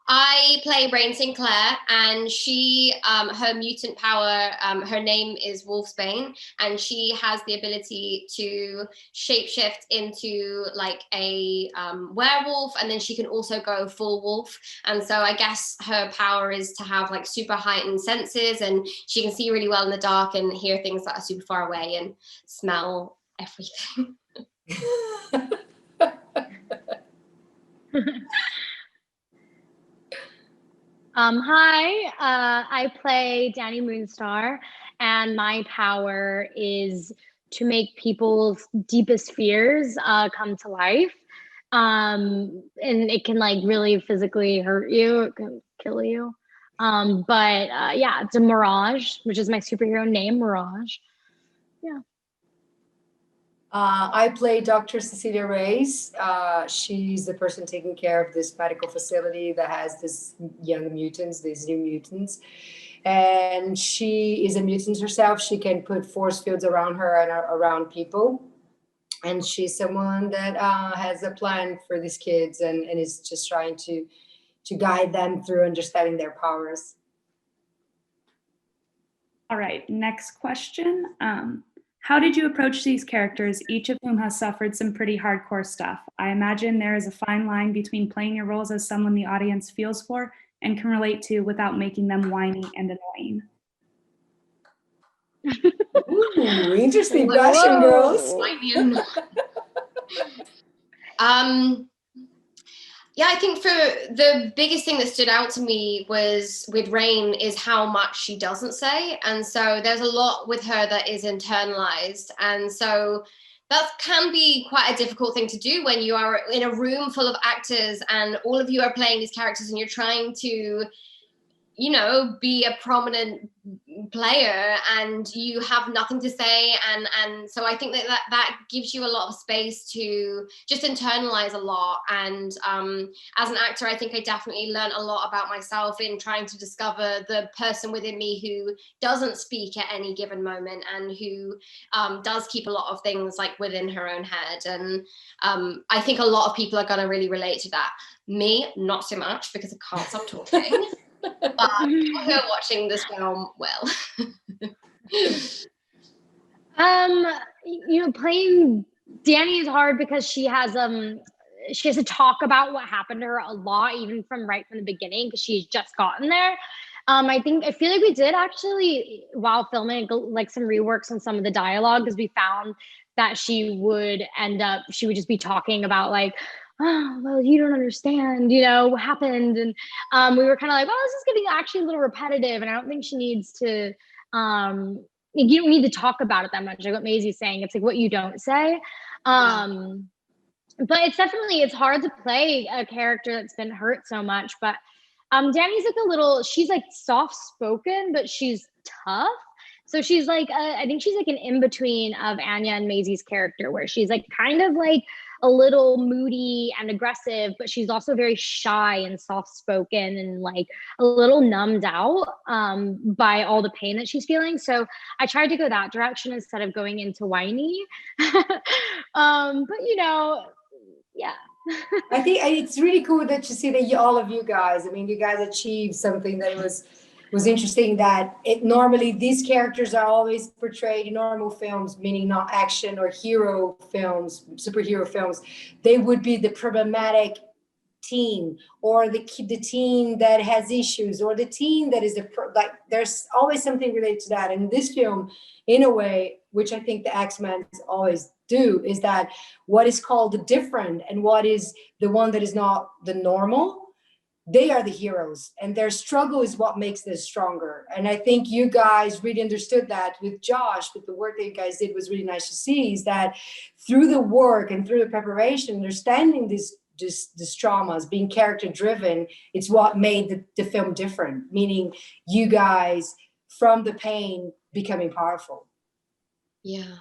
I play Rahne Sinclair, and she, her mutant power, her name is Wolfsbane, and she has the ability to shapeshift into like a werewolf, and then she can also go full wolf. And so I guess her power is to have like super heightened senses, and she can see really well in the dark and hear things that are super far away and smell everything. Hi, I play Danny Moonstar, and my power is to make people's deepest fears come to life. And it can like really physically hurt you, it can kill you. Yeah, it's a Mirage, which is my superhero name, Mirage. Yeah. I play Dr. Cecilia Reyes. She's the person taking care of this medical facility that has these young mutants, these new mutants. And she is a mutant herself. She can put force fields around her and around people. And she's someone that has a plan for these kids and is just trying to guide them through understanding their powers. All right, next question. How did you approach these characters, each of whom has suffered some pretty hardcore stuff? I imagine there is a fine line between playing your roles as someone the audience feels for and can relate to without making them whiny and annoying. Ooh, interesting question, girls. Yeah, I think for the biggest thing that stood out to me was with Rahne is how much she doesn't say. And so there's a lot with her that is internalized. And so that can be quite a difficult thing to do when you are in a room full of actors and all of you are playing these characters and you're trying to, you know, be a prominent player and you have nothing to say, and so I think that gives you a lot of space to just internalize a lot. And as an actor, I think I definitely learned a lot about myself in trying to discover the person within me who doesn't speak at any given moment and who does keep a lot of things like within her own head. And I think a lot of people are going to really relate to that. Me, not so much, because I can't stop talking. But people who are watching this film will. You know, playing Danny is hard because she has to talk about what happened to her a lot, even from the beginning, because she's just gotten there. I feel like we did actually, while filming, like some reworks on some of the dialogue, because we found that she would just be talking about like, oh, well, you don't understand, you know, what happened. And we were kind of like, well, this is getting actually a little repetitive. And I don't think she needs to, you don't need to talk about it that much. Like what Maisie's saying, it's like what you don't say. But it's hard to play a character that's been hurt so much. But Danny's like she's like soft-spoken, but she's tough. So she's like, I think she's like an in-between of Anya and Maisie's character, where she's like kind of like a little moody and aggressive, but she's also very shy and soft-spoken and like a little numbed out by all the pain that she's feeling. So I tried to go that direction instead of going into whiny. But you know, yeah. I think it's really cool that you see that all of you guys, I mean, you guys achieved something that was interesting, that normally these characters are always portrayed in normal films, meaning not action or hero films, superhero films. They would be the problematic teen, or the teen that has issues, or the teen that is like there's always something related to that. And this film, in a way, which I think the X-Men always do, is that what is called the different and what is the one that is not the normal, they are the heroes, and their struggle is what makes this stronger. And I think you guys really understood that with Josh, with the work that you guys did was really nice to see, is that through the work and through the preparation, understanding these traumas, being character driven, it's what made the film different, meaning you guys from the pain becoming powerful. Yeah.